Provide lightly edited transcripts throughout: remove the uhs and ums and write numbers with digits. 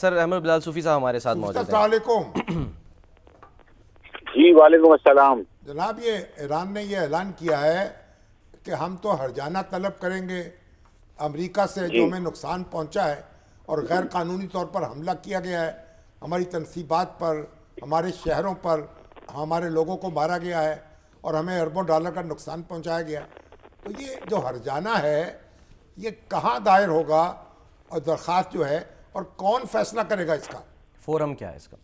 سر احمد بلال صوفی صاحب ہمارے ساتھ موجود ہیں۔ السلام علیکم جی وعلیکم السلام جناب، یہ ایران نے یہ اعلان کیا ہے کہ ہم تو ہرجانہ طلب کریں گے امریکہ سے جو ہمیں نقصان پہنچا ہے اور غیر قانونی طور پر حملہ کیا گیا ہے ہماری تنصیبات پر، ہمارے شہروں پر، ہمارے لوگوں کو مارا گیا ہے اور ہمیں اربوں ڈالر کا نقصان پہنچایا گیا ہے۔ تو یہ جو ہرجانہ ہے یہ کہاں دائر ہوگا اور درخواست جو ہے، اور کون فیصلہ کرے گا اس کا؟ فورم کیا ہے اس کا؟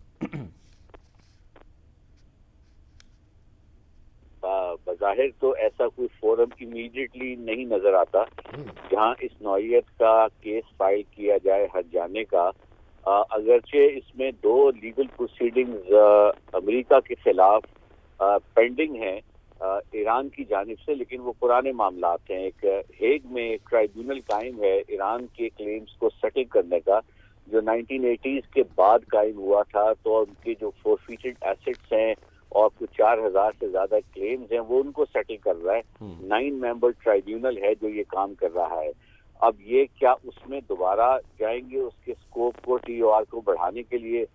بظاہر تو ایسا کوئی فورم امیڈیٹلی نہیں نظر آتا جہاں اس نوعیت کا کیس فائل کیا جائے ہرجانے کا۔ اگرچہ اس میں 2 لیگل پروسیڈنگز امریکہ کے خلاف پینڈنگ ہیں ایران کی جانب سے، لیکن وہ پرانے معاملات ہیں۔ ایک ہیگ میں ایک ٹرائیبیونل قائم ہے ایران کے کلیمز کو سیٹل کرنے کا، جو 1980s کے بعد قائم ہوا تھا۔ تو ان کے جو فورفیٹڈ ایسٹس ہیں اور کچھ 4000 سے زیادہ کلیمز ہیں وہ ان کو سیٹل کر رہا ہے۔ 9 ممبر ٹرائیبیونل ہے جو یہ کام کر رہا ہے۔ اب یہ کیا اس میں دوبارہ جائیں گے اس کے سکوپ کو، ٹی او آر کو بڑھانے کے لیے؟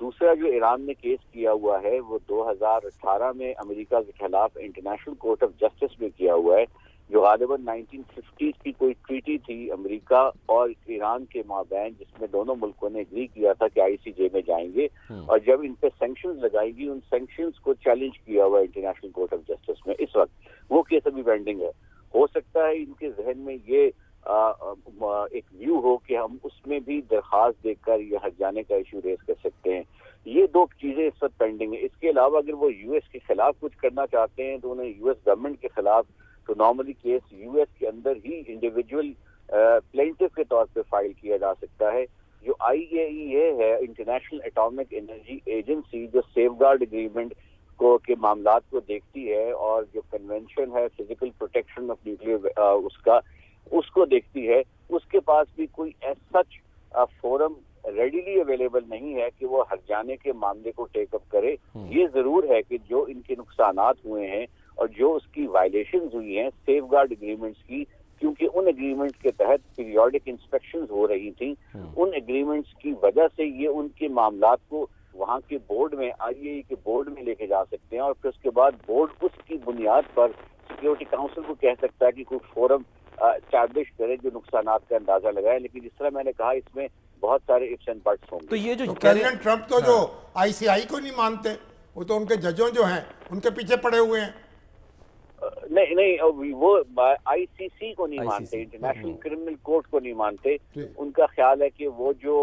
دوسرا جو ایران نے کیس کیا ہوا ہے وہ 2018 میں امریکہ کے خلاف انٹرنیشنل کورٹ آف جسٹس میں کیا ہوا ہے، جو غالباً 1950 کی کوئی ٹریٹی تھی امریکہ اور ایران کے مابین، جس میں دونوں ملکوں نے اگری کیا تھا کہ ICJ میں جائیں گے، اور جب ان پہ سینکشنز لگائیں گی ان سینکشنز کو چیلنج کیا ہوا ہے انٹرنیشنل کورٹ آف جسٹس میں۔ اس وقت وہ کیس ابھی پینڈنگ ہے۔ ہو سکتا ہے ان کے ذہن میں یہ ایک ویو ہو کہ ہم اس میں بھی درخواست دے کر یہ ہرجانے کا ایشو ریز کر سکتے ہیں۔ یہ 2 چیزیں اس وقت پینڈنگ ہیں۔ اس کے علاوہ اگر وہ US کے خلاف کچھ کرنا چاہتے ہیں تو انہیں US گورنمنٹ کے خلاف تو نارملی کیس US کے اندر ہی انڈیویجول پلینٹف کے طور پہ فائل کیا جا سکتا ہے۔ جو IAEA ہے، انٹرنیشنل ایٹامک انرجی ایجنسی، جو سیف گارڈ ایگریمنٹ کے معاملات کو دیکھتی ہے اور جو کنونشن ہے فزیکل پروٹیکشن آف نیوکلیئر اس کو دیکھتی ہے، اس کے پاس بھی کوئی سچ فورم ریڈیلی اویلیبل نہیں ہے کہ وہ ہرجانے کے معاملے کو ٹیک اپ کرے۔ یہ ضرور ہے کہ جو ان کے نقصانات ہوئے ہیں اور جو اس کی وائلیشنز ہوئی ہیں سیف گارڈ اگریمنٹس کی، کیونکہ ان اگریمنٹس کے تحت پیریوڈک انسپیکشنز ہو رہی تھیں، ان اگریمنٹس کی وجہ سے یہ ان کے معاملات کو وہاں کے بورڈ میں، IAEA کے بورڈ میں لے کے جا سکتے ہیں، اور پھر اس کے بعد بورڈ اس کی بنیاد پر سیکیورٹی کاؤنسل کو کہہ سکتا ہے کہ کوئی فورم اسٹیبلش کرے جو نقصانات کا اندازہ لگائے۔ لیکن جس طرح میں نے کہا اس میں بہت سارے ifs and buts ہوں گے۔ تو یہ جو پریزیڈنٹ ٹرمپ تو جو ICI کو نہیں مانتے، وہ تو ان کے ججوں جو ہیں ان کے پیچھے پڑے ہوئے ہیں۔ نہیں، وہ ICC کو نہیں مانتے، انٹرنیشنل کرمنل کورٹ کو نہیں مانتے۔ ان کا خیال ہے کہ وہ جو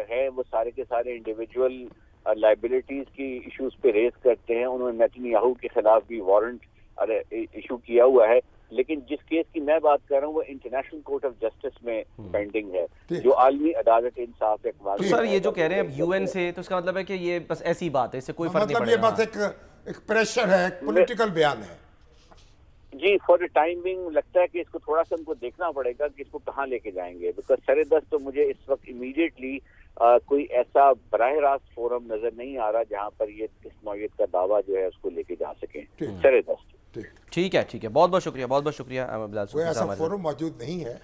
ہے وہ سارے کے سارے انڈیویجول لائبلٹیز کی ایشوز پہ ریز کرتے ہیں۔ انہوں نے نیتن یاہو کے خلاف بھی وارنٹ ایشو کیا ہوا ہے، لیکن جس کیس کی میں بات کر رہا ہوں وہ انٹرنیشنل کورٹ آف جسٹس میں پینڈنگ ہے، جو عالمی عدالت انصاف اقبال۔ تو سر یہ جو کہہ رہے ہیں اب UN سے، تو اس کا مطلب ہے کہ یہ بس ایسی بات ہے، اس سے کوئی فرق نہیں مطلب پڑے یہ گا؟ بس ایک پریشر ہے، ایک پولیٹیکل بیان ہے۔ جی، فار دا ٹائم بینگ لگتا ہے کہ اس کو تھوڑا سا ان کو دیکھنا پڑے گا کہ اس کو کہاں لے کے جائیں گے، بیکاز سر دست تو مجھے اس وقت امیڈیٹلی کوئی ایسا براہ راست فورم نظر نہیں آ رہا جہاں پر یہ اس نوعیت کا دعویٰ جو ہے اس کو لے کے جا سکیں سر دست۔ ٹھیک ہے، بہت بہت شکریہ، بہت بہت شکریہ احمد بلال کوئی صوفی ایسا صاحب۔ فورم موجود نہیں ہے۔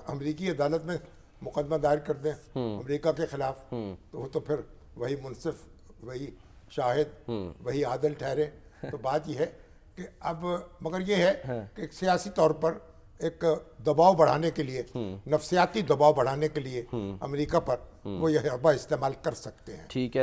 امریکی عدالت میں مقدمہ دائر کر دیں امریکہ کے خلاف تو وہ تو پھر وہی منصف، وہی شاہد، وہی عادل ٹھہرے۔ تو بات یہ ہے کہ اب مگر یہ ہے کہ ایک سیاسی طور پر ایک دباؤ بڑھانے کے لیے، نفسیاتی دباؤ بڑھانے کے لیے امریکہ پر وہ یہ حربہ استعمال کر سکتے ہیں۔ ٹھیک ہے۔